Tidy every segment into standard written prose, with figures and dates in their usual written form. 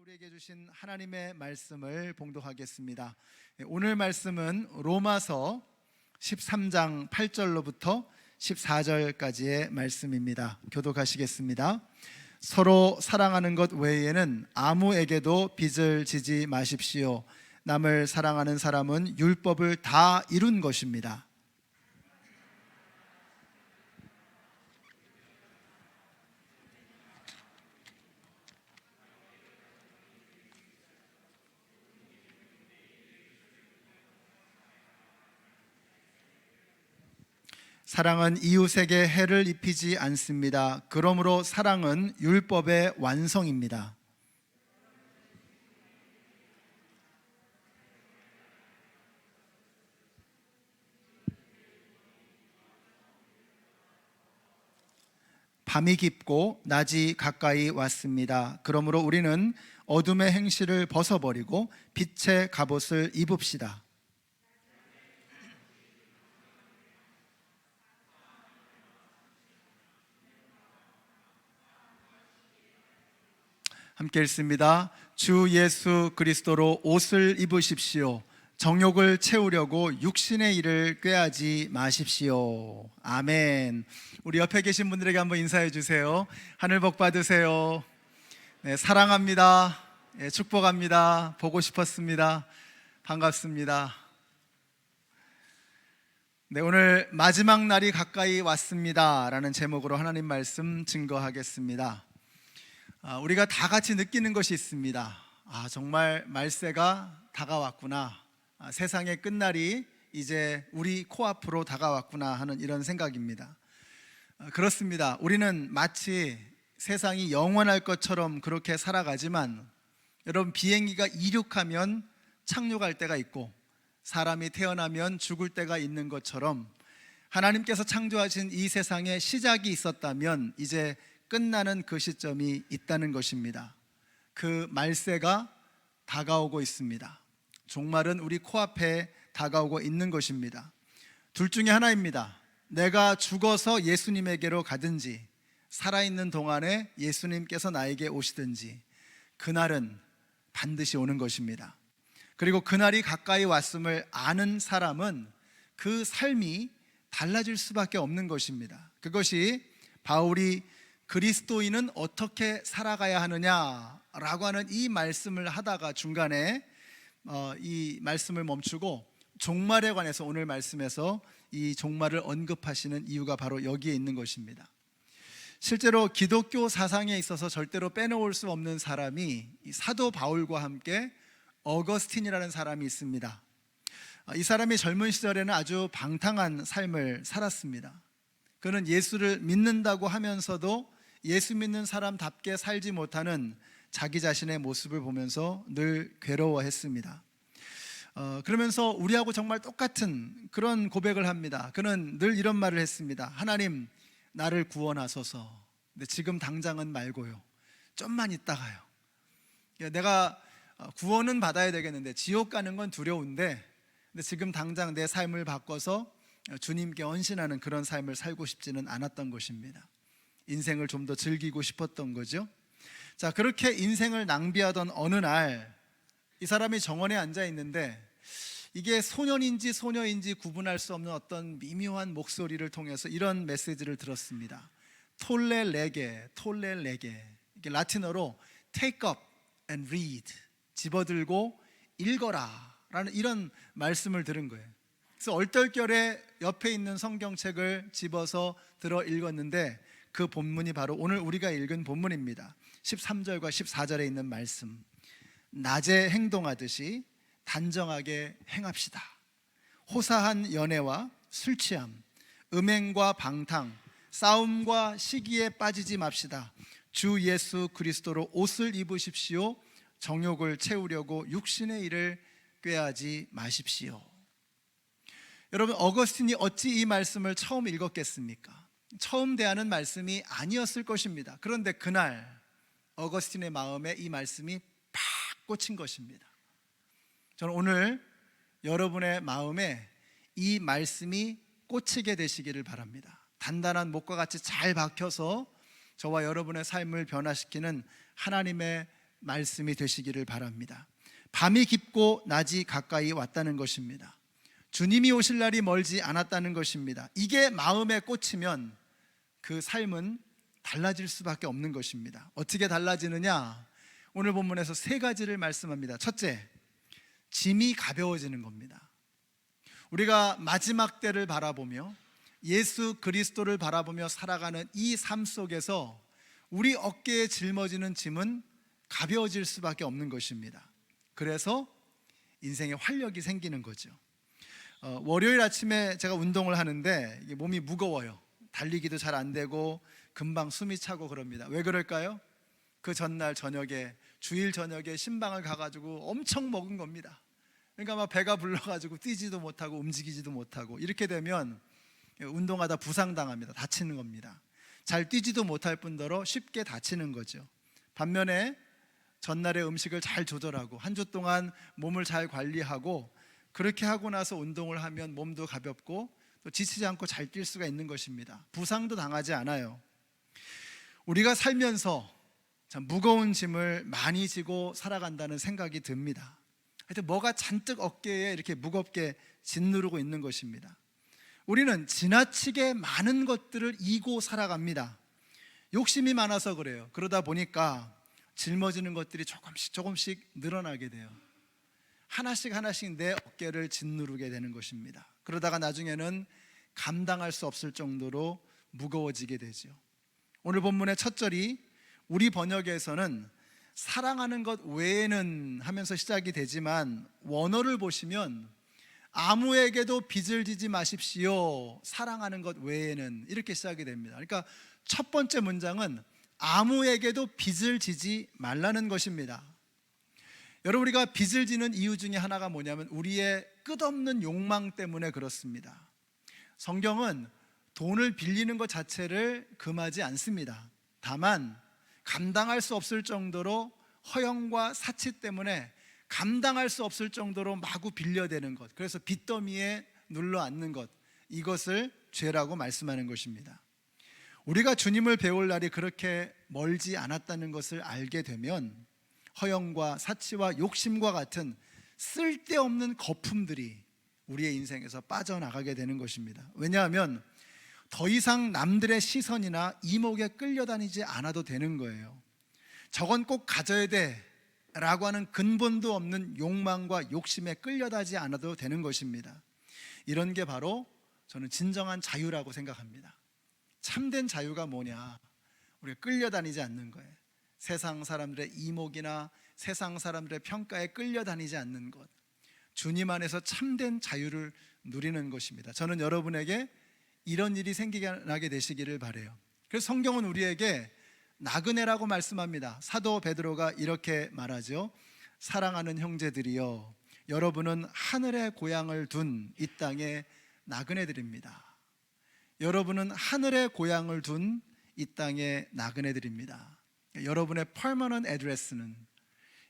우리에게 주신 하나님의 말씀을 봉독하겠습니다. 오늘 말씀은 로마서 13장 8절로부터 14절까지의 말씀입니다. 교독하시겠습니다. 서로 사랑하는 것 외에는 아무에게도 빚을 지지 마십시오. 남을 사랑하는 사람은 율법을 다 이룬 것입니다. 사랑은 이웃에게 해를 입히지 않습니다. 그러므로 사랑은 율법의 완성입니다. 밤이 깊고 낮이 가까이 왔습니다. 그러므로 우리는 어둠의 행실을 벗어버리고 빛의 갑옷을 입읍시다. 함께 읽습니다. 주 예수 그리스도로 옷을 입으십시오. 정욕을 채우려고 육신의 일을 꾀하지 마십시오. 아멘. 우리 옆에 계신 분들에게 한번 인사해 주세요. 하늘 복 받으세요. 네, 사랑합니다. 네, 축복합니다. 보고 싶었습니다. 반갑습니다. 네, 오늘 마지막 날이 가까이 왔습니다 라는 제목으로 하나님 말씀 증거하겠습니다. 우리가 다 같이 느끼는 것이 있습니다. 정말 말세가 다가왔구나. 세상의 끝날이 이제 우리 코앞으로 다가왔구나 하는 이런 생각입니다. 그렇습니다. 우리는 마치 세상이 영원할 것처럼 그렇게 살아가지만 여러분, 비행기가 이륙하면 착륙할 때가 있고 사람이 태어나면 죽을 때가 있는 것처럼 하나님께서 창조하신 이 세상에 시작이 있었다면 이제 끝나는 그 시점이 있다는 것입니다. 그 말세가 다가오고 있습니다. 종말은 우리 코앞에 다가오고 있는 것입니다. 둘 중에 하나입니다. 내가 죽어서 예수님에게로 가든지 살아있는 동안에 예수님께서 나에게 오시든지 그날은 반드시 오는 것입니다. 그리고 그날이 가까이 왔음을 아는 사람은 그 삶이 달라질 수밖에 없는 것입니다. 그것이 바울이 그리스도인은 어떻게 살아가야 하느냐라고 하는 이 말씀을 하다가 중간에 이 말씀을 멈추고 종말에 관해서 오늘 말씀에서 이 종말을 언급하시는 이유가 바로 여기에 있는 것입니다. 실제로 기독교 사상에 있어서 절대로 빼놓을 수 없는 사람이 이 사도 바울과 함께 어거스틴이라는 사람이 있습니다. 이 사람이 젊은 시절에는 아주 방탕한 삶을 살았습니다. 그는 예수를 믿는다고 하면서도 예수 믿는 사람답게 살지 못하는 자기 자신의 모습을 보면서 늘 괴로워했습니다. 그러면서 우리하고 정말 똑같은 그런 고백을 합니다. 그는 늘 이런 말을 했습니다. 하나님, 나를 구원하소서. 근데 지금 당장은 말고요, 좀만 있다가요. 내가 구원은 받아야 되겠는데 지옥 가는 건 두려운데 근데 지금 당장 내 삶을 바꿔서 주님께 헌신하는 그런 삶을 살고 싶지는 않았던 것입니다. 인생을 좀 더 즐기고 싶었던 거죠. 자, 그렇게 인생을 낭비하던 어느 날 이 사람이 정원에 앉아 있는데 이게 소년인지 소녀인지 구분할 수 없는 어떤 미묘한 목소리를 통해서 이런 메시지를 들었습니다. 톨레 레게, 톨레 레게. 이게 라틴어로 take up and read, 집어들고 읽어라 라는 이런 말씀을 들은 거예요. 그래서 얼떨결에 옆에 있는 성경책을 집어서 들어 읽었는데 그 본문이 바로 오늘 우리가 읽은 본문입니다. 13절과 14절에 있는 말씀. 낮에 행동하듯이 단정하게 행합시다. 호사한 연애와 술 취함, 음행과 방탕, 싸움과 시기에 빠지지 맙시다. 주 예수 그리스도로 옷을 입으십시오. 정욕을 채우려고 육신의 일을 꾀하지 마십시오. 여러분, 어거스틴이 어찌 이 말씀을 처음 읽었겠습니까? 처음 대하는 말씀이 아니었을 것입니다. 그런데 그날 어거스틴의 마음에 이 말씀이 팍 꽂힌 것입니다. 저는 오늘 여러분의 마음에 이 말씀이 꽂히게 되시기를 바랍니다. 단단한 목과 같이 잘 박혀서 저와 여러분의 삶을 변화시키는 하나님의 말씀이 되시기를 바랍니다. 밤이 깊고 낮이 가까이 왔다는 것입니다. 주님이 오실 날이 멀지 않았다는 것입니다. 이게 마음에 꽂히면 그 삶은 달라질 수밖에 없는 것입니다. 어떻게 달라지느냐? 오늘 본문에서 세 가지를 말씀합니다. 첫째, 짐이 가벼워지는 겁니다. 우리가 마지막 때를 바라보며 예수 그리스도를 바라보며 살아가는 이 삶 속에서 우리 어깨에 짊어지는 짐은 가벼워질 수밖에 없는 것입니다. 그래서 인생에 활력이 생기는 거죠. 월요일 아침에 제가 운동을 하는데 몸이 무거워요. 달리기도 잘 안 되고 금방 숨이 차고 그럽니다. 왜 그럴까요? 그 전날 저녁에, 주일 저녁에 신방을 가가지고 엄청 먹은 겁니다. 그러니까 막 배가 불러가지고 뛰지도 못하고 움직이지도 못하고, 이렇게 되면 운동하다 부상당합니다. 다치는 겁니다. 잘 뛰지도 못할 뿐더러 쉽게 다치는 거죠. 반면에 전날의 음식을 잘 조절하고 한 주 동안 몸을 잘 관리하고 그렇게 하고 나서 운동을 하면 몸도 가볍고 또 지치지 않고 잘 뛸 수가 있는 것입니다. 부상도 당하지 않아요. 우리가 살면서 참 무거운 짐을 많이 지고 살아간다는 생각이 듭니다. 하여튼 뭐가 잔뜩 어깨에 이렇게 무겁게 짓누르고 있는 것입니다. 우리는 지나치게 많은 것들을 이고 살아갑니다. 욕심이 많아서 그래요. 그러다 보니까 짊어지는 것들이 조금씩 늘어나게 돼요. 하나씩 내 어깨를 짓누르게 되는 것입니다. 그러다가 나중에는 감당할 수 없을 정도로 무거워지게 되죠. 오늘 본문의 첫 절이 우리 번역에서는 사랑하는 것 외에는 하면서 시작이 되지만, 원어를 보시면 아무에게도 빚을 지지 마십시오, 사랑하는 것 외에는, 이렇게 시작이 됩니다. 그러니까 첫 번째 문장은 아무에게도 빚을 지지 말라는 것입니다. 여러분, 우리가 빚을 지는 이유 중에 하나가 뭐냐면 우리의 끝없는 욕망 때문에 그렇습니다. 성경은 돈을 빌리는 것 자체를 금하지 않습니다. 다만 감당할 수 없을 정도로 허영과 사치 때문에 감당할 수 없을 정도로 마구 빌려대는 것, 그래서 빚더미에 눌러 앉는 것, 이것을 죄라고 말씀하는 것입니다. 우리가 주님을 배울 날이 그렇게 멀지 않았다는 것을 알게 되면 허영과 사치와 욕심과 같은 쓸데없는 거품들이 우리의 인생에서 빠져나가게 되는 것입니다. 왜냐하면 더 이상 남들의 시선이나 이목에 끌려다니지 않아도 되는 거예요. 저건 꼭 가져야 돼 라고 하는 근본도 없는 욕망과 욕심에 끌려다니지 않아도 되는 것입니다. 이런 게 바로 저는 진정한 자유라고 생각합니다. 참된 자유가 뭐냐? 우리가 끌려다니지 않는 거예요. 세상 사람들의 이목이나 세상 사람들의 평가에 끌려다니지 않는 것, 주님 안에서 참된 자유를 누리는 것입니다. 저는 여러분에게 이런 일이 생기게 되시기를 바라요. 그래서 성경은 우리에게 나그네라고 말씀합니다. 사도 베드로가 이렇게 말하죠. 사랑하는 형제들이여, 여러분은 하늘의 고향을 둔 이 땅의 나그네들입니다. 여러분은 하늘의 고향을 둔 이 땅의 나그네들입니다. 여러분의 permanent address는,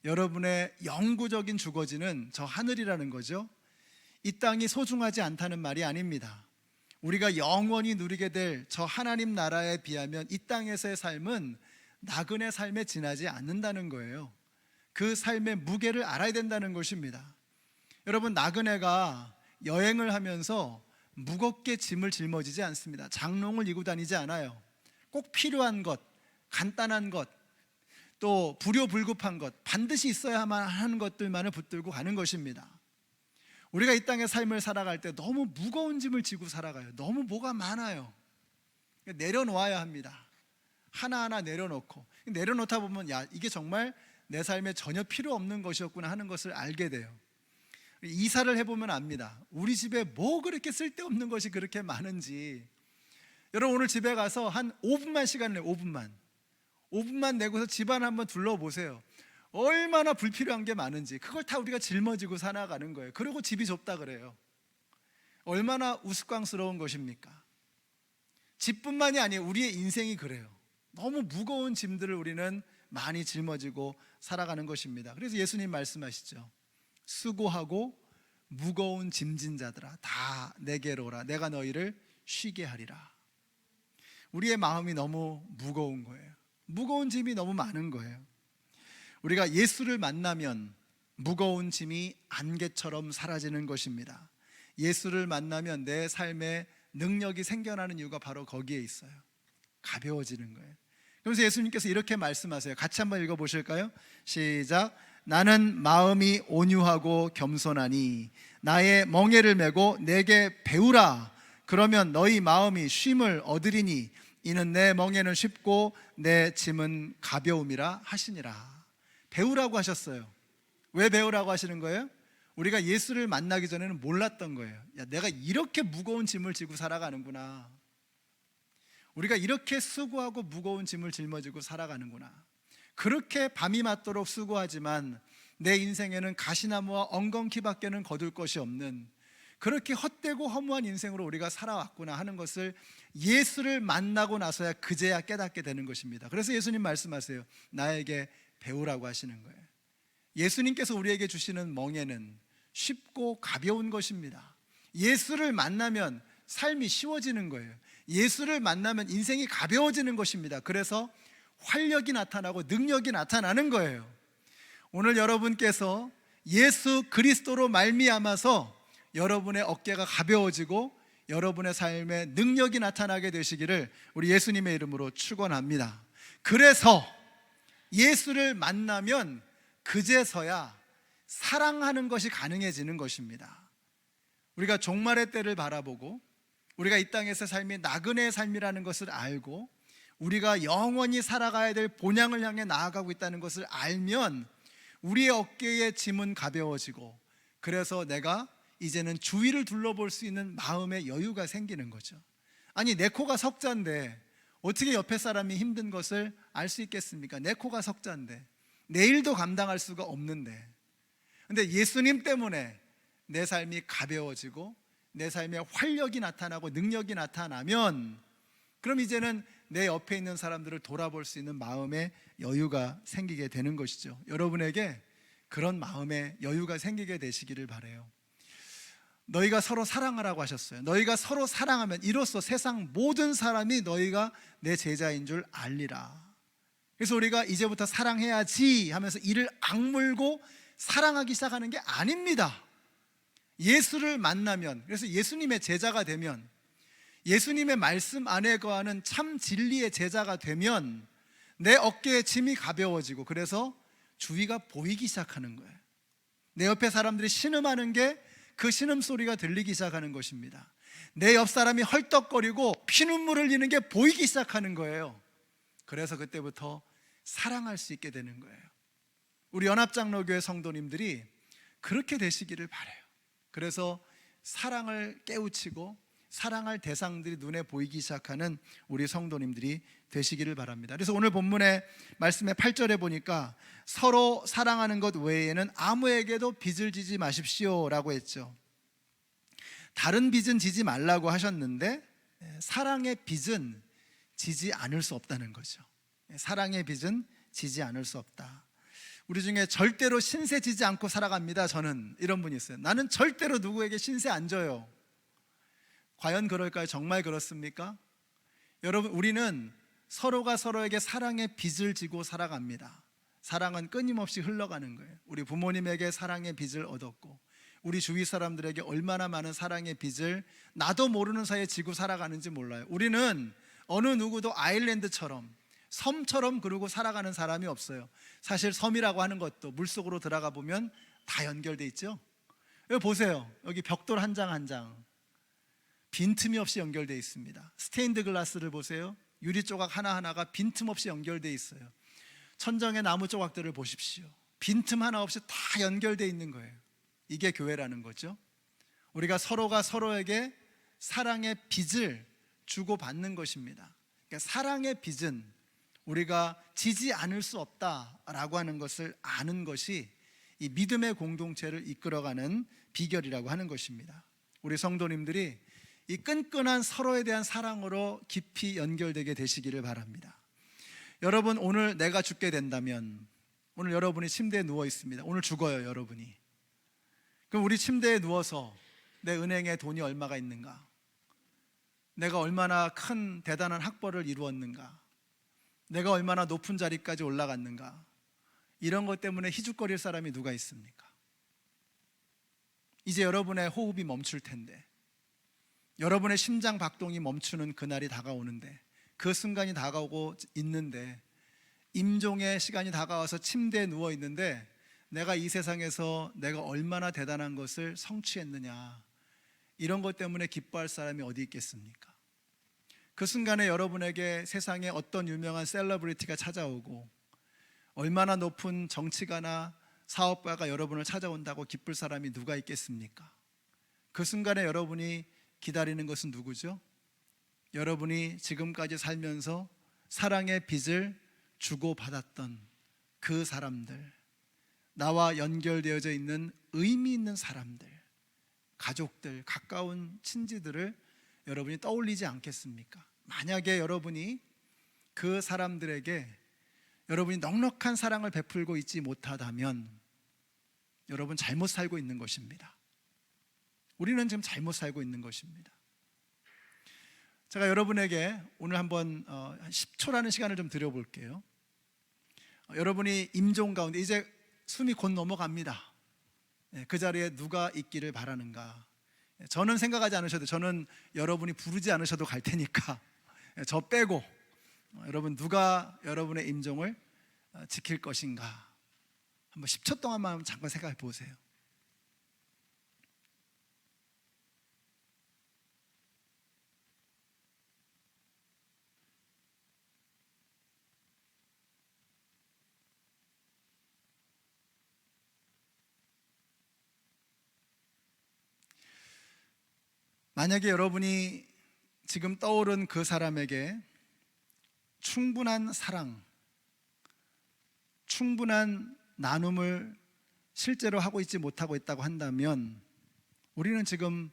여러분의 영구적인 주거지는 저 하늘이라는 거죠. 이 땅이 소중하지 않다는 말이 아닙니다. 우리가 영원히 누리게 될 저 하나님 나라에 비하면 이 땅에서의 삶은 나그네 삶에 지나지 않는다는 거예요. 그 삶의 무게를 알아야 된다는 것입니다. 여러분, 나그네가 여행을 하면서 무겁게 짐을 짊어지지 않습니다. 장롱을 이고 다니지 않아요. 꼭 필요한 것, 간단한 것, 또 불효불급한 것, 반드시 있어야만 하는 것들만을 붙들고 가는 것입니다. 우리가 이 땅의 삶을 살아갈 때 너무 무거운 짐을 지고 살아가요. 너무 뭐가 많아요. 내려놓아야 합니다. 하나하나 내려놓고, 내려놓다 보면 야, 이게 정말 내 삶에 전혀 필요 없는 것이었구나 하는 것을 알게 돼요. 이사를 해보면 압니다. 우리 집에 뭐 그렇게 쓸데없는 것이 그렇게 많은지. 여러분, 오늘 집에 가서 한 5분만 시간 내요. 5분만 내고서 집안 한번 둘러보세요. 얼마나 불필요한 게 많은지. 그걸 다 우리가 짊어지고 살아가는 거예요. 그리고 집이 좁다 그래요. 얼마나 우스꽝스러운 것입니까? 집뿐만이 아니에요. 우리의 인생이 그래요. 너무 무거운 짐들을 우리는 많이 짊어지고 살아가는 것입니다. 그래서 예수님 말씀하시죠. 수고하고 무거운 짐진 자들아, 다 내게로 오라. 내가 너희를 쉬게 하리라. 우리의 마음이 너무 무거운 거예요. 무거운 짐이 너무 많은 거예요. 우리가 예수를 만나면 무거운 짐이 안개처럼 사라지는 것입니다. 예수를 만나면 내 삶에 능력이 생겨나는 이유가 바로 거기에 있어요. 가벼워지는 거예요. 그래서 예수님께서 이렇게 말씀하세요. 같이 한번 읽어보실까요? 시작. 나는 마음이 온유하고 겸손하니 나의 멍에를 메고 내게 배우라. 그러면 너희 마음이 쉼을 얻으리니 이는 내 멍에는 쉽고 내 짐은 가벼움이라 하시니라. 배우라고 하셨어요. 왜 배우라고 하시는 거예요? 우리가 예수를 만나기 전에는 몰랐던 거예요. 야, 내가 이렇게 무거운 짐을 지고 살아가는구나. 우리가 이렇게 수고하고 무거운 짐을 짊어지고 살아가는구나. 그렇게 밤이 맞도록 수고하지만 내 인생에는 가시나무와 엉겅퀴밖에는 거둘 것이 없는, 그렇게 헛되고 허무한 인생으로 우리가 살아왔구나 하는 것을 예수를 만나고 나서야 그제야 깨닫게 되는 것입니다. 그래서 예수님 말씀하세요. 나에게 배우라고 하시는 거예요. 예수님께서 우리에게 주시는 멍에는 쉽고 가벼운 것입니다. 예수를 만나면 삶이 쉬워지는 거예요. 예수를 만나면 인생이 가벼워지는 것입니다. 그래서 활력이 나타나고 능력이 나타나는 거예요. 오늘 여러분께서 예수 그리스도로 말미암아서 여러분의 어깨가 가벼워지고 여러분의 삶에 능력이 나타나게 되시기를 우리 예수님의 이름으로 축원합니다. 그래서 예수를 만나면 그제서야 사랑하는 것이 가능해지는 것입니다. 우리가 종말의 때를 바라보고 우리가 이 땅에서 삶이 나그네의 삶이라는 것을 알고 우리가 영원히 살아가야 될 본향을 향해 나아가고 있다는 것을 알면 우리의 어깨의 짐은 가벼워지고, 그래서 내가 이제는 주위를 둘러볼 수 있는 마음의 여유가 생기는 거죠. 아니, 내 코가 석자인데 어떻게 옆에 사람이 힘든 것을 알 수 있겠습니까? 내 코가 석자인데, 내 일도 감당할 수가 없는데. 근데 예수님 때문에 내 삶이 가벼워지고 내 삶에 활력이 나타나고 능력이 나타나면, 그럼 이제는 내 옆에 있는 사람들을 돌아볼 수 있는 마음의 여유가 생기게 되는 것이죠. 여러분에게 그런 마음의 여유가 생기게 되시기를 바라요. 너희가 서로 사랑하라고 하셨어요. 너희가 서로 사랑하면 이로써 세상 모든 사람이 너희가 내 제자인 줄 알리라. 그래서 우리가 이제부터 사랑해야지 하면서 이를 악물고 사랑하기 시작하는 게 아닙니다. 예수를 만나면, 그래서 예수님의 제자가 되면, 예수님의 말씀 안에 거하는 참 진리의 제자가 되면 내 어깨에 짐이 가벼워지고, 그래서 주위가 보이기 시작하는 거예요. 내 옆에 사람들이 신음하는 게 그 신음소리가 들리기 시작하는 것입니다. 내 옆 사람이 헐떡거리고 피눈물 흘리는 게 보이기 시작하는 거예요. 그래서 그때부터 사랑할 수 있게 되는 거예요. 우리 연합장로교회 성도님들이 그렇게 되시기를 바라요. 그래서 사랑을 깨우치고 사랑할 대상들이 눈에 보이기 시작하는 우리 성도님들이 되시기를 바랍니다. 그래서 오늘 본문의 말씀의 8절에 보니까 서로 사랑하는 것 외에는 아무에게도 빚을 지지 마십시오 라고 했죠. 다른 빚은 지지 말라고 하셨는데 사랑의 빚은 지지 않을 수 없다는 거죠. 사랑의 빚은 지지 않을 수 없다. 우리 중에 절대로 신세 지지 않고 살아갑니다. 저는 이런 분이 있어요. 나는 절대로 누구에게 신세 안 져요. 과연 그럴까요? 정말 그렇습니까? 여러분, 우리는 서로가 서로에게 사랑의 빚을 지고 살아갑니다. 사랑은 끊임없이 흘러가는 거예요. 우리 부모님에게 사랑의 빚을 얻었고, 우리 주위 사람들에게 얼마나 많은 사랑의 빚을 나도 모르는 사이에 지고 살아가는지 몰라요. 우리는 어느 누구도 아일랜드처럼, 섬처럼 그러고 살아가는 사람이 없어요. 사실 섬이라고 하는 것도 물속으로 들어가 보면 다 연결돼 있죠. 여기 보세요. 여기 벽돌 한 장 한 장 빈틈이 없이 연결되어 있습니다. 스테인드 글라스를 보세요. 유리 조각 하나하나가 빈틈없이 연결되어 있어요. 천정의 나무 조각들을 보십시오. 빈틈 하나 없이 다 연결되어 있는 거예요. 이게 교회라는 거죠. 우리가 서로가 서로에게 사랑의 빚을 주고받는 것입니다. 그러니까 사랑의 빚은 우리가 지지 않을 수 없다라고 하는 것을 아는 것이 이 믿음의 공동체를 이끌어가는 비결이라고 하는 것입니다. 우리 성도님들이 이 끈끈한 서로에 대한 사랑으로 깊이 연결되게 되시기를 바랍니다. 여러분, 오늘 내가 죽게 된다면, 오늘 여러분이 침대에 누워 있습니다. 오늘 죽어요, 여러분이. 그럼 우리 침대에 누워서 내 은행에 돈이 얼마가 있는가, 내가 얼마나 큰 대단한 학벌을 이루었는가, 내가 얼마나 높은 자리까지 올라갔는가, 이런 것 때문에 희죽거릴 사람이 누가 있습니까? 이제 여러분의 호흡이 멈출 텐데, 여러분의 심장 박동이 멈추는 그날이 다가오는데, 그 순간이 다가오고 있는데, 임종의 시간이 다가와서 침대에 누워 있는데 내가 이 세상에서 내가 얼마나 대단한 것을 성취했느냐, 이런 것 때문에 기뻐할 사람이 어디 있겠습니까? 그 순간에 여러분에게 세상에 어떤 유명한 셀러브리티가 찾아오고 얼마나 높은 정치가나 사업가가 여러분을 찾아온다고 기쁠 사람이 누가 있겠습니까? 그 순간에 여러분이 기다리는 것은 누구죠? 여러분이 지금까지 살면서 사랑의 빚을 주고받았던 그 사람들, 나와 연결되어져 있는 의미 있는 사람들, 가족들, 가까운 친지들을 여러분이 떠올리지 않겠습니까? 만약에 여러분이 그 사람들에게 여러분이 넉넉한 사랑을 베풀고 있지 못하다면 여러분 잘못 살고 있는 것입니다. 우리는 지금 잘못 살고 있는 것입니다. 제가 여러분에게 오늘 한번 10초라는 시간을 좀 드려볼게요. 여러분이 임종 가운데 이제 숨이 곧 넘어갑니다. 그 자리에 누가 있기를 바라는가? 저는 생각하지 않으셔도, 저는 여러분이 부르지 않으셔도 갈 테니까 저 빼고 여러분 누가 여러분의 임종을 지킬 것인가? 한번 10초 동안만 잠깐 생각해 보세요. 만약에 여러분이 지금 떠오른 그 사람에게 충분한 사랑, 충분한 나눔을 실제로 하고 있지 못하고 있다고 한다면 우리는 지금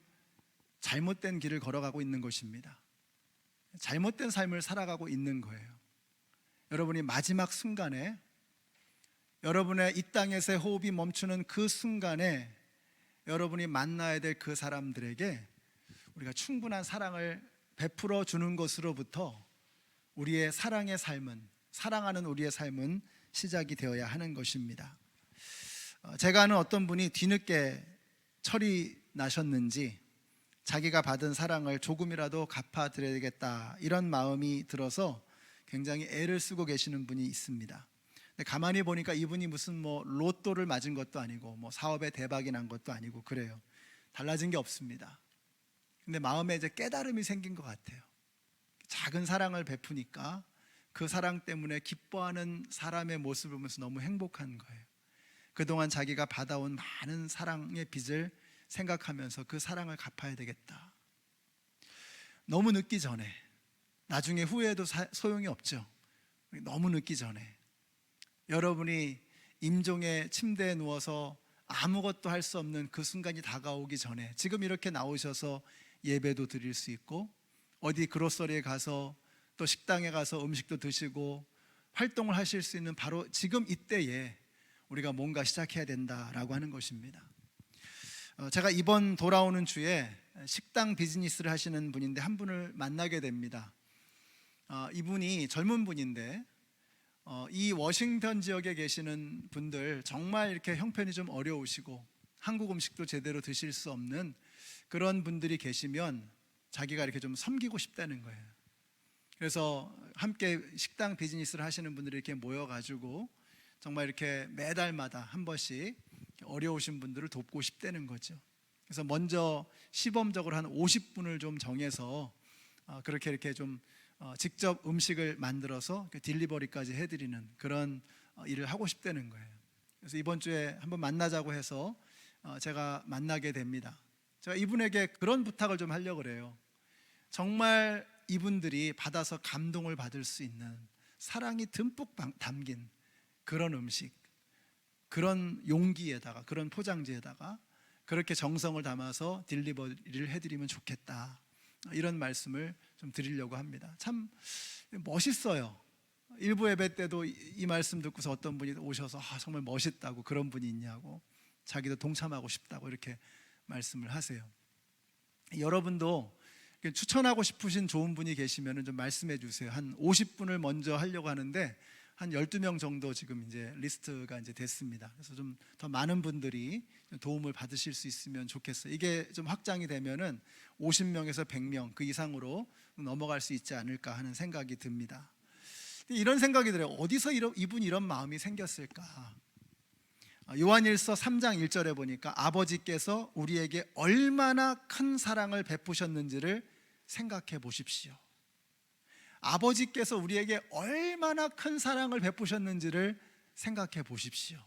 잘못된 길을 걸어가고 있는 것입니다. 잘못된 삶을 살아가고 있는 거예요. 여러분이 마지막 순간에, 여러분의 이 땅에서의 호흡이 멈추는 그 순간에 여러분이 만나야 될 그 사람들에게 우리가 충분한 사랑을 베풀어 주는 것으로부터 우리의 사랑의 삶은, 사랑하는 우리의 삶은 시작이 되어야 하는 것입니다. 제가 아는 어떤 분이 뒤늦게 철이 나셨는지 자기가 받은 사랑을 조금이라도 갚아드려야겠다, 이런 마음이 들어서 굉장히 애를 쓰고 계시는 분이 있습니다. 근데 가만히 보니까 이분이 무슨 로또를 맞은 것도 아니고 사업에 대박이 난 것도 아니고 그래요. 달라진 게 없습니다. 근데 마음에 이제 깨달음이 생긴 것 같아요. 작은 사랑을 베푸니까 그 사랑 때문에 기뻐하는 사람의 모습을 보면서 너무 행복한 거예요. 그동안 자기가 받아온 많은 사랑의 빚을 생각하면서 그 사랑을 갚아야 되겠다. 너무 늦기 전에, 나중에 후회해도 소용이 없죠. 너무 늦기 전에 여러분이 임종의 침대에 누워서 아무것도 할 수 없는 그 순간이 다가오기 전에 지금 이렇게 나오셔서 예배도 드릴 수 있고, 어디 그로서리에 가서 또 식당에 가서 음식도 드시고 활동을 하실 수 있는 바로 지금 이때에 우리가 뭔가 시작해야 된다라고 하는 것입니다. 제가 이번 돌아오는 주에 식당 비즈니스를 하시는 분인데 한 분을 만나게 됩니다. 이분이 젊은 분인데 이 워싱턴 지역에 계시는 분들, 정말 이렇게 형편이 좀 어려우시고 한국 음식도 제대로 드실 수 없는 그런 분들이 계시면 자기가 이렇게 좀 섬기고 싶다는 거예요. 그래서 함께 식당 비즈니스를 하시는 분들이 이렇게 모여가지고 정말 이렇게 매달마다 한 번씩 어려우신 분들을 돕고 싶다는 거죠. 그래서 먼저 시범적으로 한 50분을 좀 정해서 그렇게 이렇게 좀 직접 음식을 만들어서 딜리버리까지 해드리는 그런 일을 하고 싶다는 거예요. 그래서 이번 주에 한번 만나자고 해서 제가 만나게 됩니다. 제가 이분에게 그런 부탁을 좀 하려고 그래요. 정말 이분들이 받아서 감동을 받을 수 있는 사랑이 듬뿍 담긴 그런 음식, 그런 용기에다가, 그런 포장지에다가 그렇게 정성을 담아서 딜리버리를 해드리면 좋겠다, 이런 말씀을 좀 드리려고 합니다. 참 멋있어요. 일부 예배 때도 이 말씀 듣고서 어떤 분이 오셔서 정말 멋있다고, 그런 분이 있냐고, 자기도 동참하고 싶다고 이렇게 말씀을 하세요. 여러분도 추천하고 싶으신 좋은 분이 계시면 좀 말씀해 주세요. 한 50분을 먼저 하려고 하는데 한 12명 정도 지금 이제 리스트가 이제 됐습니다. 그래서 좀 더 많은 분들이 도움을 받으실 수 있으면 좋겠어요. 이게 좀 확장이 되면은 50명에서 100명 그 이상으로 넘어갈 수 있지 않을까 하는 생각이 듭니다. 이런 생각이 들어요. 어디서 이분이 이런 마음이 생겼을까? 요한일서 3장 1절에 보니까 아버지께서 우리에게 얼마나 큰 사랑을 베푸셨는지를 생각해 보십시오. 아버지께서 우리에게 얼마나 큰 사랑을 베푸셨는지를 생각해 보십시오.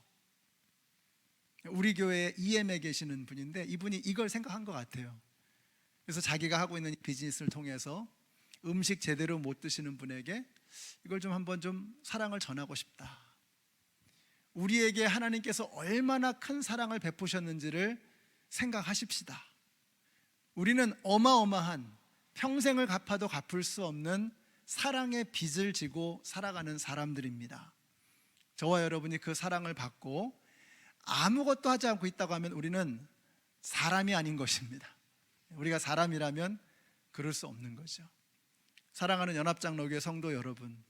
우리 교회에 EM에 계시는 분인데 이분이 이걸 생각한 것 같아요. 그래서 자기가 하고 있는 비즈니스를 통해서 음식 제대로 못 드시는 분에게 이걸 좀 한번 좀 사랑을 전하고 싶다. 우리에게 하나님께서 얼마나 큰 사랑을 베푸셨는지를 생각하십시다. 우리는 어마어마한 평생을 갚아도 갚을 수 없는 사랑의 빚을 지고 살아가는 사람들입니다. 저와 여러분이 그 사랑을 받고 아무것도 하지 않고 있다고 하면 우리는 사람이 아닌 것입니다. 우리가 사람이라면 그럴 수 없는 거죠. 사랑하는 연합장로교회 성도 여러분,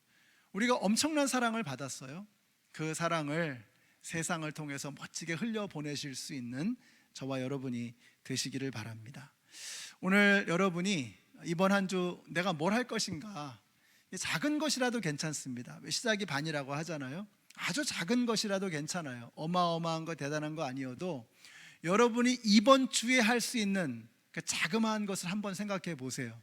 우리가 엄청난 사랑을 받았어요. 그 사랑을 세상을 통해서 멋지게 흘려보내실 수 있는 저와 여러분이 되시기를 바랍니다. 오늘 여러분이 이번 한 주 내가 뭘 할 것인가, 작은 것이라도 괜찮습니다. 시작이 반이라고 하잖아요. 아주 작은 것이라도 괜찮아요. 어마어마한 거 대단한 거 아니어도 여러분이 이번 주에 할 수 있는 그 자그마한 것을 한번 생각해 보세요.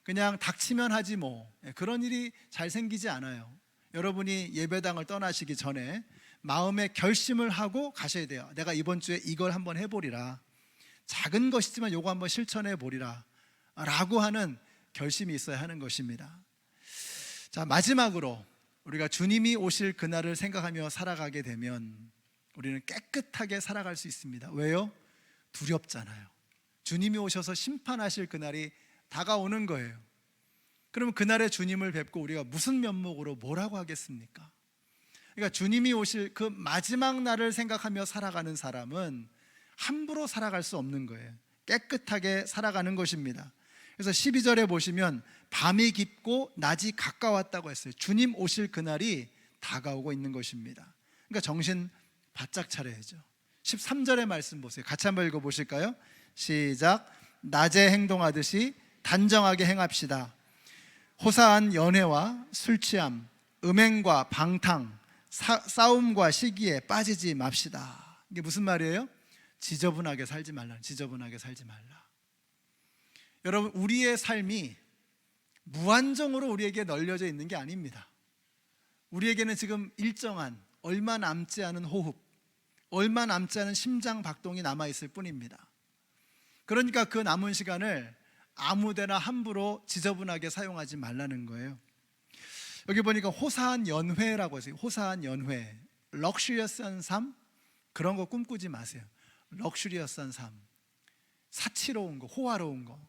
그냥 닥치면 하지 뭐 그런 일이 잘 생기지 않아요. 여러분이 예배당을 떠나시기 전에 마음의 결심을 하고 가셔야 돼요. 내가 이번 주에 이걸 한번 해보리라, 작은 것이지만 요거 한번 실천해 보리라 라고 하는 결심이 있어야 하는 것입니다. 자, 마지막으로 우리가 주님이 오실 그날을 생각하며 살아가게 되면 우리는 깨끗하게 살아갈 수 있습니다. 왜요? 두렵잖아요. 주님이 오셔서 심판하실 그날이 다가오는 거예요. 그러면 그날에 주님을 뵙고 우리가 무슨 면목으로 뭐라고 하겠습니까? 그러니까 주님이 오실 그 마지막 날을 생각하며 살아가는 사람은 함부로 살아갈 수 없는 거예요. 깨끗하게 살아가는 것입니다. 그래서 12절에 보시면 밤이 깊고 낮이 가까웠다고 했어요. 주님 오실 그날이 다가오고 있는 것입니다. 그러니까 정신 바짝 차려야죠. 13절의 말씀 보세요. 같이 한번 읽어보실까요? 시작. 낮에 행동하듯이 단정하게 행합시다. 호사한 연회와 술취함, 음행과 방탕, 싸움과 시기에 빠지지 맙시다. 이게 무슨 말이에요? 지저분하게 살지 말라. 지저분하게 살지 말라. 여러분, 우리의 삶이 무한정으로 우리에게 널려져 있는 게 아닙니다. 우리에게는 지금 일정한 얼마 남지 않은 호흡, 얼마 남지 않은 심장 박동이 남아있을 뿐입니다. 그러니까 그 남은 시간을 아무데나 함부로 지저분하게 사용하지 말라는 거예요. 여기 보니까 호사한 연회라고 했어요. 호사한 연회, 럭셔리어스한 삶, 그런 거 꿈꾸지 마세요. 럭셔리어스한 삶, 사치로운 거, 호화로운 거,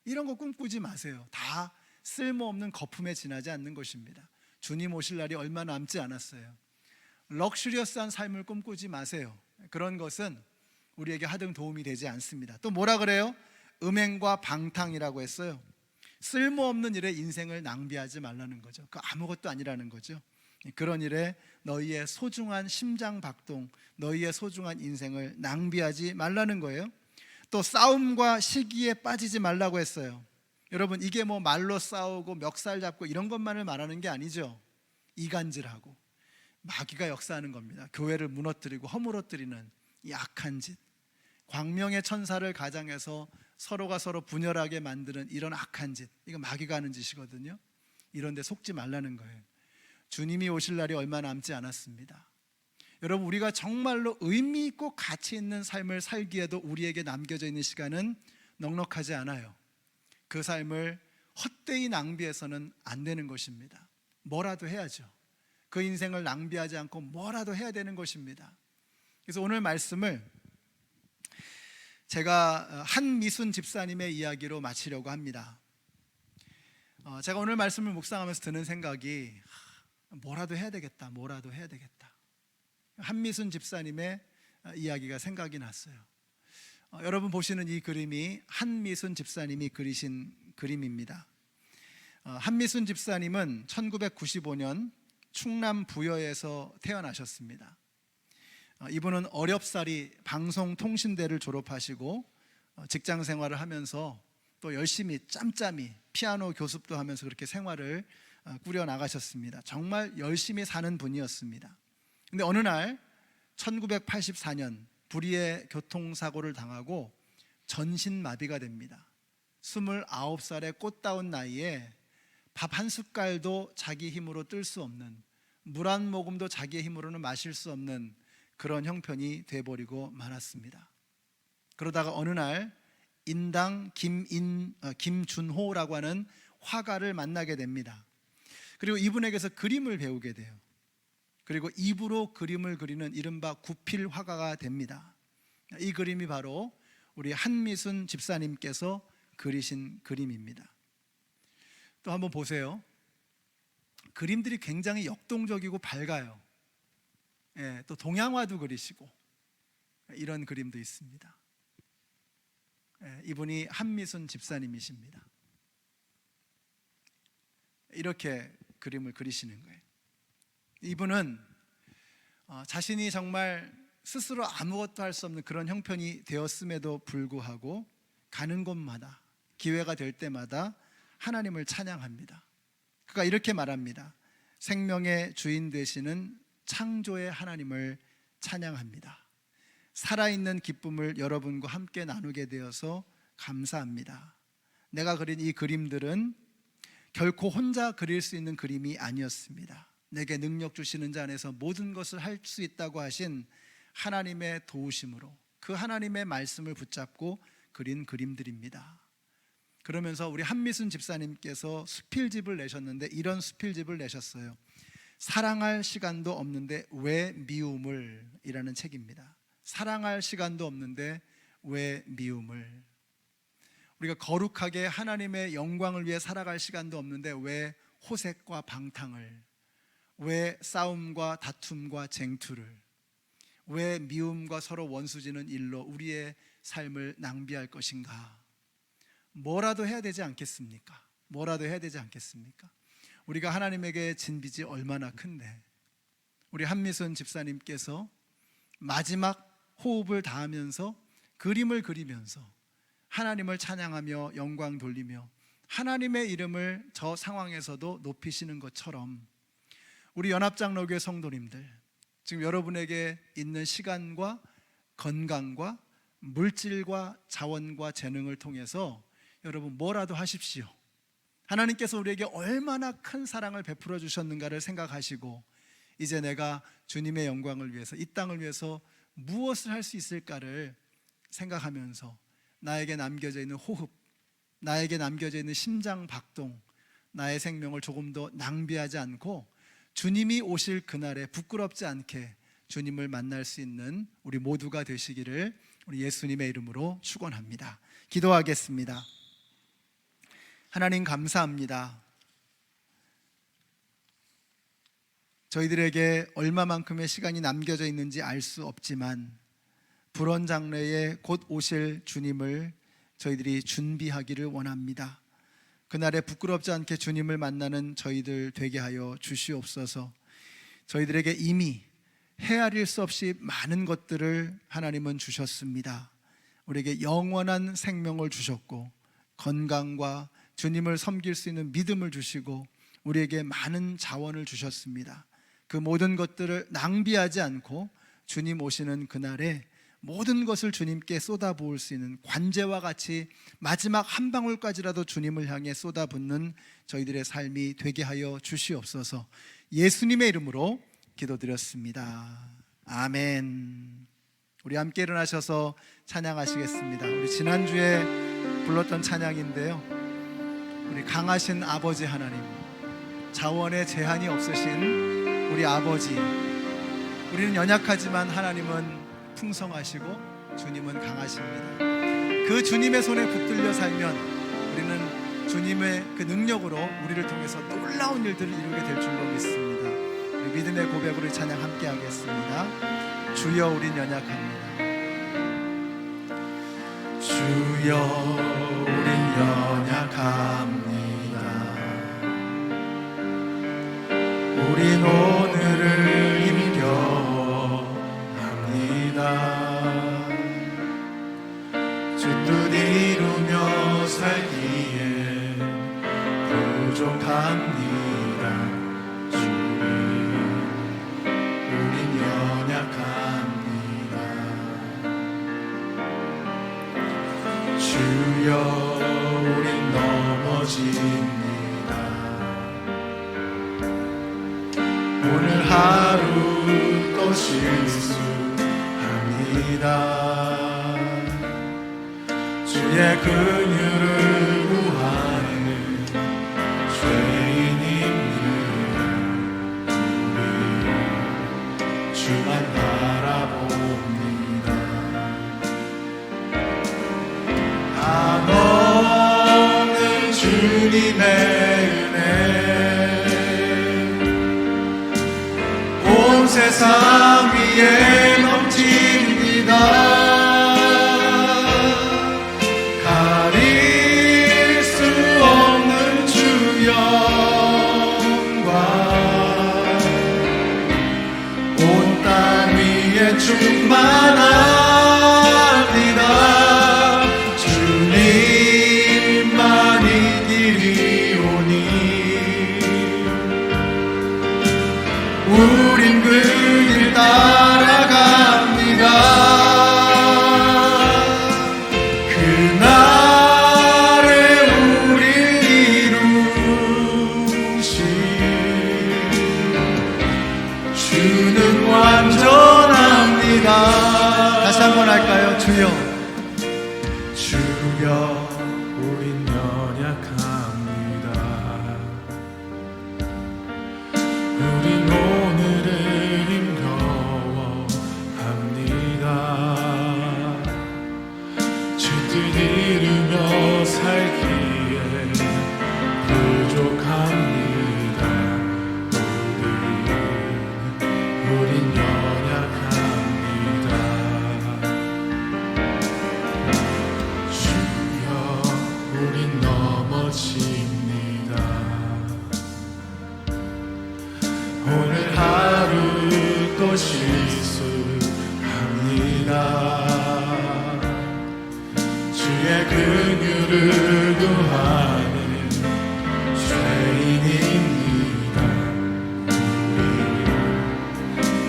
이런 거 꿈꾸지 마세요. 다 쓸모없는 거품에 지나지 않는 것입니다. 주님 오실 날이 얼마 남지 않았어요. 럭셔리어스한 삶을 꿈꾸지 마세요. 그런 것은 우리에게 하등 도움이 되지 않습니다. 또 뭐라 그래요? 음행과 방탕이라고 했어요. 쓸모없는 일에 인생을 낭비하지 말라는 거죠. 그 아무것도 아니라는 거죠. 그런 일에 너희의 소중한 심장 박동, 너희의 소중한 인생을 낭비하지 말라는 거예요. 또 싸움과 시기에 빠지지 말라고 했어요. 여러분, 이게 뭐 말로 싸우고 멱살 잡고 이런 것만을 말하는 게 아니죠. 이간질하고 마귀가 역사하는 겁니다. 교회를 무너뜨리고 허물어뜨리는 이 악한 짓, 광명의 천사를 가장해서 서로가 서로 분열하게 만드는 이런 악한 짓, 이거 마귀가 하는 짓이거든요. 이런 데 속지 말라는 거예요. 주님이 오실 날이 얼마 남지 않았습니다. 여러분, 우리가 정말로 의미 있고 가치 있는 삶을 살기에도 우리에게 남겨져 있는 시간은 넉넉하지 않아요. 그 삶을 헛되이 낭비해서는 안 되는 것입니다. 뭐라도 해야죠. 그 인생을 낭비하지 않고 뭐라도 해야 되는 것입니다. 그래서 오늘 말씀을 제가 한미순 집사님의 이야기로 마치려고 합니다. 제가 오늘 말씀을 묵상하면서 드는 생각이 뭐라도 해야 되겠다, 뭐라도 해야 되겠다. 한미순 집사님의 이야기가 생각이 났어요. 여러분 보시는 이 그림이 한미순 집사님이 그리신 그림입니다. 한미순 집사님은 1995년 충남 부여에서 태어나셨습니다. 이분은 어렵사리 방송통신대를 졸업하시고 직장 생활을 하면서 또 열심히 짬짬이 피아노 교습도 하면서 그렇게 생활을 꾸려나가셨습니다. 정말 열심히 사는 분이었습니다. 근데 어느 날 1984년 불의의 교통사고를 당하고 전신마비가 됩니다. 29살의 꽃다운 나이에 밥 한 숟갈도 자기 힘으로 뜰 수 없는, 물 한 모금도 자기의 힘으로는 마실 수 없는 그런 형편이 돼버리고 말았습니다. 그러다가 어느 날 인당 김준호라고 하는 화가를 만나게 됩니다. 그리고 이분에게서 그림을 배우게 돼요. 그리고 입으로 그림을 그리는 이른바 구필 화가가 됩니다. 이 그림이 바로 우리 한미순 집사님께서 그리신 그림입니다. 또 한번 보세요. 그림들이 굉장히 역동적이고 밝아요. 또 동양화도 그리시고 이런 그림도 있습니다. 이분이 한미순 집사님이십니다. 이렇게 그림을 그리시는 거예요. 이분은 자신이 정말 스스로 아무것도 할 수 없는 그런 형편이 되었음에도 불구하고 가는 곳마다, 기회가 될 때마다 하나님을 찬양합니다. 그가 이렇게 말합니다. 생명의 주인 되시는 창조의 하나님을 찬양합니다. 살아있는 기쁨을 여러분과 함께 나누게 되어서 감사합니다. 내가 그린 이 그림들은 결코 혼자 그릴 수 있는 그림이 아니었습니다. 내게 능력 주시는 자 안에서 모든 것을 할 수 있다고 하신 하나님의 도우심으로 그 하나님의 말씀을 붙잡고 그린 그림들입니다. 그러면서 우리 한미순 집사님께서 수필집을 내셨는데 이런 수필집을 내셨어요. 사랑할 시간도 없는데 왜 미움을? 이라는 책입니다. 사랑할 시간도 없는데 왜 미움을? 우리가 거룩하게 하나님의 영광을 위해 살아갈 시간도 없는데 왜 호색과 방탕을, 왜 싸움과 다툼과 쟁투를, 왜 미움과 서로 원수지는 일로 우리의 삶을 낭비할 것인가? 뭐라도 해야 되지 않겠습니까? 뭐라도 해야 되지 않겠습니까? 우리가 하나님에게 진 빚이 얼마나 큰데, 우리 한미순 집사님께서 마지막 호흡을 다하면서 그림을 그리면서 하나님을 찬양하며 영광 돌리며 하나님의 이름을 저 상황에서도 높이시는 것처럼 우리 연합장로교회 성도님들, 지금 여러분에게 있는 시간과 건강과 물질과 자원과 재능을 통해서 여러분 뭐라도 하십시오. 하나님께서 우리에게 얼마나 큰 사랑을 베풀어 주셨는가를 생각하시고 이제 내가 주님의 영광을 위해서, 이 땅을 위해서 무엇을 할 수 있을까를 생각하면서 나에게 남겨져 있는 호흡, 나에게 남겨져 있는 심장 박동, 나의 생명을 조금도 낭비하지 않고 주님이 오실 그날에 부끄럽지 않게 주님을 만날 수 있는 우리 모두가 되시기를 우리 예수님의 이름으로 축원합니다. 기도하겠습니다. 하나님 감사합니다. 저희들에게 얼마만큼의 시간이 남겨져 있는지 알 수 없지만 불원 장래에 곧 오실 주님을 저희들이 준비하기를 원합니다. 그날에 부끄럽지 않게 주님을 만나는 저희들 되게 하여 주시옵소서. 저희들에게 이미 헤아릴 수 없이 많은 것들을 하나님은 주셨습니다. 우리에게 영원한 생명을 주셨고 건강과 주님을 섬길 수 있는 믿음을 주시고 우리에게 많은 자원을 주셨습니다. 그 모든 것들을 낭비하지 않고 주님 오시는 그날에 모든 것을 주님께 쏟아부을 수 있는 관제와 같이 마지막 한 방울까지라도 주님을 향해 쏟아붓는 저희들의 삶이 되게 하여 주시옵소서. 예수님의 이름으로 기도드렸습니다. 아멘. 우리 함께 일어나셔서 찬양하시겠습니다. 우리 지난주에 불렀던 찬양인데요, 우리 강하신 아버지 하나님, 자원에 제한이 없으신 우리 아버지, 우리는 연약하지만 하나님은 풍성하시고 주님은 강하십니다. 그 주님의 손에 붙들려 살면 우리는 주님의 그 능력으로 우리를 통해서 놀라운 일들을 이루게 될 줄로 믿습니다. 우리 믿음의 고백으로 찬양 함께 하겠습니다. 주여 우린 연약합니다. 주여 우린 연약합니다. 우린 부족합니다. 우린 연약합니다. 주여 우린 넘어집니다. 오늘 하루 또 실수합니다. 주의 긍휼을 구하는 죄인입니다. 우리 주만 바라봅니다. 한없는 주님의 은혜 온 세상 위에 넘칩니다. 가릴 수 없는 주 영광 온 땅 위에 충만합니다. 주님만이 길이오니 우린 그 길 따라갑니다. 그날에 우릴 이루신 주는 완전합니다. 다시 한번 할까요? 주여 주여 우린 연약합니다. 우린 오늘을 힘겨워합니다. 주 뜻 이루며 살기에 부족합니다. 우린 연약합니다. 주여 우린 넘어집니다. 오늘 하루 또 실수합니다. 주의 긍휼을 구하는 죄인입니다. 우리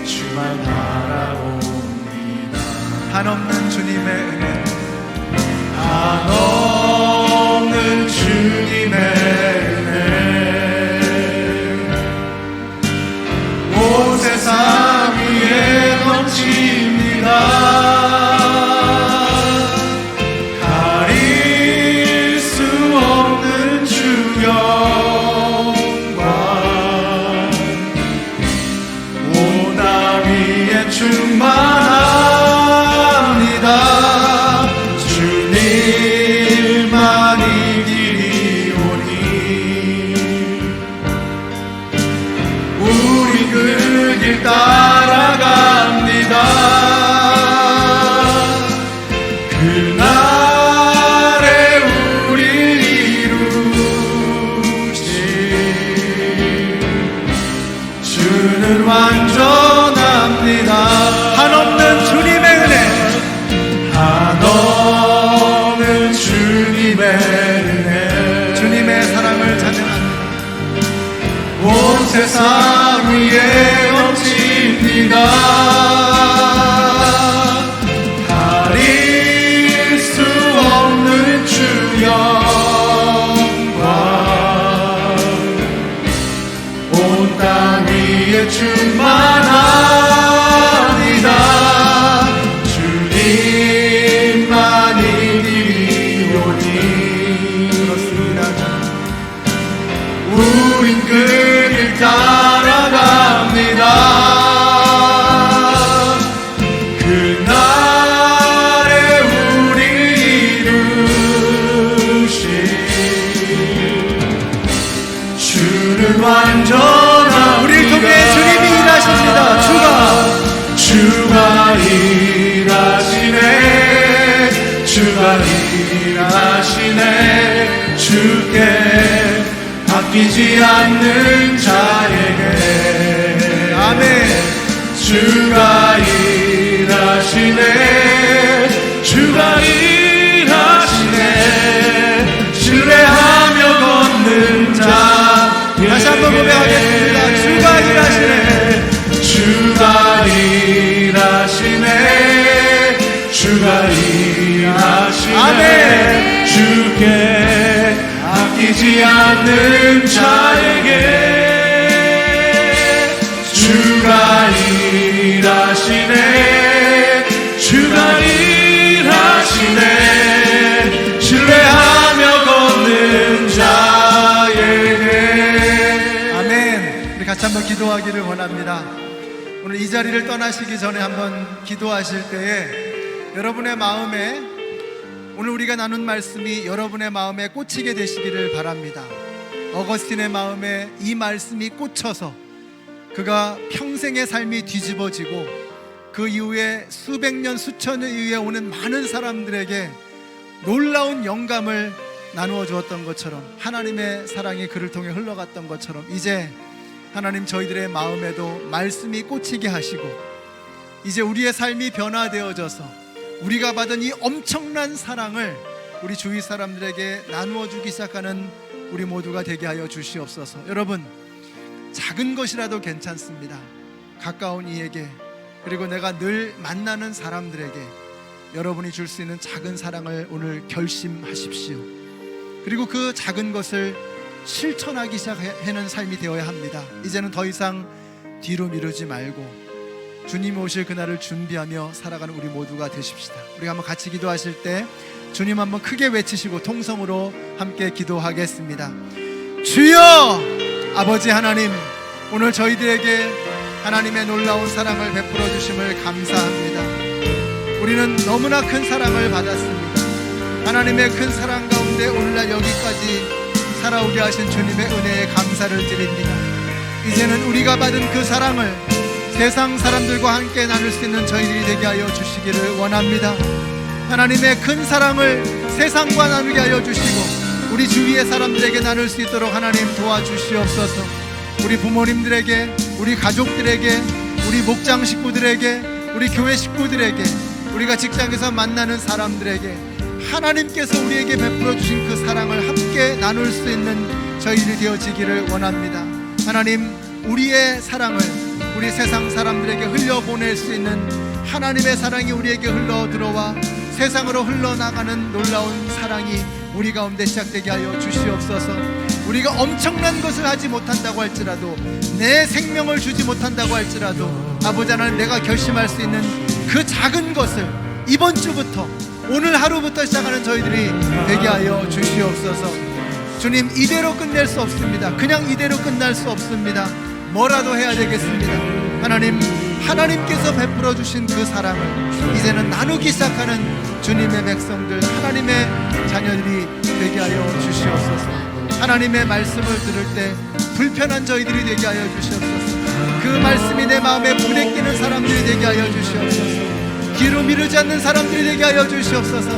주만 바라봅니다. 한없는 주님의 은혜 한없는 주님의 은혜 온 세상 위에 넘칩니다. 가릴 수 없는 주 영광 온 땅 위에 충만합니다. 주님만이 길이오니 우리 그 길 따라갑니다. 그날에 우릴 이루신 주는 완전합니다. 한없는 주님의 은혜 한없는 주님의 은혜 주님의 사랑을 찬양합니다. 온 세상 위에 넘칩니다. 가릴 수 없는 주 영광 온 땅 위에 충만합니다. 주님만이 길이오니 그렇습니다. 우린 그 길 따라갑니다. 그날에 우리 이루신 주는 완전한 우리를 통해 주님이 일하십니다. 주가 일하시네. 주가 일하시네. 주께 바뀌지 않는 자에게 아멘. 주가 일하시네. 주가 일하시네. 주례하며 걷는 자 아끼지 않는 자에게 주가 일하시네, 주가 일하시네, 신뢰하며 걷는 자에게. 아멘. 우리 같이 한번 기도하기를 원합니다. 오늘 이 자리를 떠나시기 전에 한번 기도하실 때에 여러분의 마음에, 오늘 우리가 나눈 말씀이 여러분의 마음에 꽂히게 되시기를 바랍니다. 어거스틴의 마음에 이 말씀이 꽂혀서 그가 평생의 삶이 뒤집어지고 그 이후에 수백 년 수천 년 이후에 오는 많은 사람들에게 놀라운 영감을 나누어 주었던 것처럼, 하나님의 사랑이 그를 통해 흘러갔던 것처럼, 이제 하나님 저희들의 마음에도 말씀이 꽂히게 하시고 이제 우리의 삶이 변화되어져서 우리가 받은 이 엄청난 사랑을 우리 주위 사람들에게 나누어 주기 시작하는 우리 모두가 되게 하여 주시옵소서. 여러분, 작은 것이라도 괜찮습니다. 가까운 이에게, 그리고 내가 늘 만나는 사람들에게 여러분이 줄 수 있는 작은 사랑을 오늘 결심하십시오. 그리고 그 작은 것을 실천하기 시작하는 삶이 되어야 합니다. 이제는 더 이상 뒤로 미루지 말고 주님 오실 그날을 준비하며 살아가는 우리 모두가 되십시다. 우리가 한번 같이 기도하실 때 주님 한번 크게 외치시고 통성으로 함께 기도하겠습니다. 주여! 아버지 하나님, 오늘 저희들에게 하나님의 놀라운 사랑을 베풀어 주심을 감사합니다. 우리는 너무나 큰 사랑을 받았습니다. 하나님의 큰 사랑 가운데 오늘날 여기까지 살아오게 하신 주님의 은혜에 감사를 드립니다. 이제는 우리가 받은 그 사랑을 세상 사람들과 함께 나눌 수 있는 저희들이 되게 하여 주시기를 원합니다. 하나님의 큰 사랑을 세상과 나누게 하여 주시고 우리 주위의 사람들에게 나눌 수 있도록 하나님 도와주시옵소서. 우리 부모님들에게, 우리 가족들에게, 우리 목장 식구들에게, 우리 교회 식구들에게, 우리가 직장에서 만나는 사람들에게 하나님께서 우리에게 베풀어 주신 그 사랑을 함께 나눌 수 있는 저희들이 되어지기를 원합니다. 하나님, 우리의 사랑을 우리 세상 사람들에게 흘려보낼 수 있는 하나님의 사랑이 우리에게 흘러 들어와 세상으로 흘러나가는 놀라운 사랑이 우리 가운데 시작되게 하여 주시옵소서. 우리가 엄청난 것을 하지 못한다고 할지라도, 내 생명을 주지 못한다고 할지라도, 아버지 하나님, 내가 결심할 수 있는 그 작은 것을 이번 주부터, 오늘 하루부터 시작하는 저희들이 되게 하여 주시옵소서. 주님, 이대로 끝낼 수 없습니다. 그냥 이대로 끝날 수 없습니다. 뭐라도 해야 되겠습니다. 하나님, 하나님께서 베풀어 주신 그 사랑을 이제는 나누기 시작하는 주님의 백성들, 하나님의 자녀들이 되게 하여 주시옵소서. 하나님의 말씀을 들을 때 불편한 저희들이 되게 하여 주시옵소서. 그 말씀이 내 마음에 부대끼는 사람들이 되게 하여 주시옵소서. 뒤로 미루지 않는 사람들이 되게 하여 주시옵소서.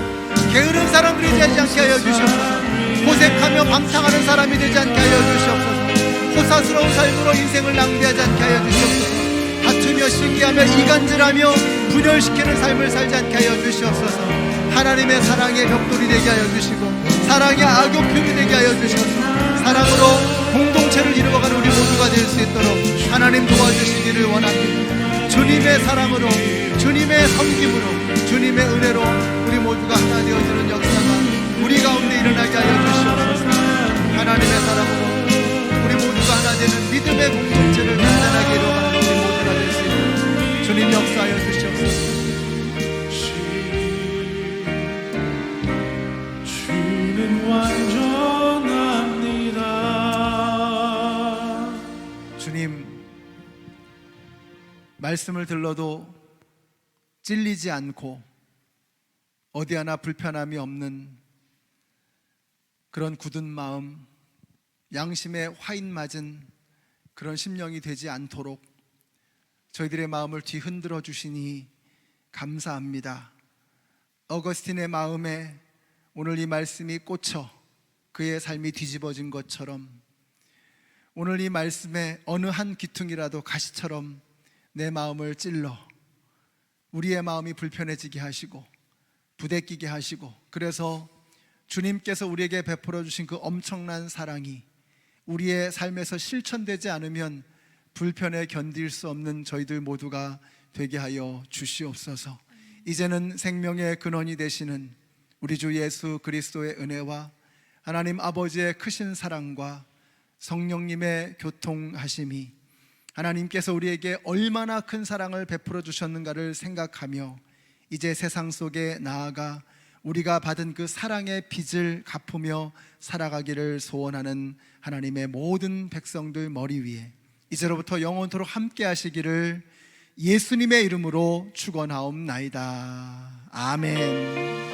게으른 사람들이 되지 않게 하여 주시옵소서. 고생하며 방탕하는 사람이 되지 않게 하여 주시옵소서. 호사스러운 삶으로 인생을 낭비하지 않게 하여 주시옵소서. 다투며 시기하며 이간질하며 분열시키는 삶을 살지 않게 하여 주시옵소서. 하나님의 사랑의 벽돌이 되게 하여 주시고 사랑의 악용품이 되게 하여 주시옵소서. 사랑으로 공동체를 이루어가는 우리 모두가 될 수 있도록 하나님 도와주시기를 원합니다. 주님의 사랑으로, 주님의 섬김으로, 주님의 은혜로 우리 모두가 하나 되어지는 역사가 우리 가운데 일어나게 하여 주시옵소서. 하나님의 사랑으로 우리 모두가 하나 되는 믿음의 공동체를 단단하게 이루어가는 우리 모두가 될 수 있는 주님 역사하여 주시옵소서. 주는 완전합니다. 주님, 말씀을 들러도 찔리지 않고 어디 하나 불편함이 없는 그런 굳은 마음, 양심에 화인 맞은 그런 심령이 되지 않도록 저희들의 마음을 뒤흔들어 주시니 감사합니다. 어거스틴의 마음에 오늘 이 말씀이 꽂혀 그의 삶이 뒤집어진 것처럼 오늘 이 말씀에 어느 한 귀퉁이라도 가시처럼 내 마음을 찔러 우리의 마음이 불편해지게 하시고 부대끼게 하시고, 그래서 주님께서 우리에게 베풀어 주신 그 엄청난 사랑이 우리의 삶에서 실천되지 않으면 불편에 견딜 수 없는 저희들 모두가 되게 하여 주시옵소서. 이제는 생명의 근원이 되시는 우리 주 예수 그리스도의 은혜와 하나님 아버지의 크신 사랑과 성령님의 교통하심이 하나님께서 우리에게 얼마나 큰 사랑을 베풀어 주셨는가를 생각하며 이제 세상 속에 나아가 우리가 받은 그 사랑의 빚을 갚으며 살아가기를 소원하는 하나님의 모든 백성들 머리 위에 이제로부터 영원토록 함께 하시기를 예수님의 이름으로 축원하옵나이다. 아멘.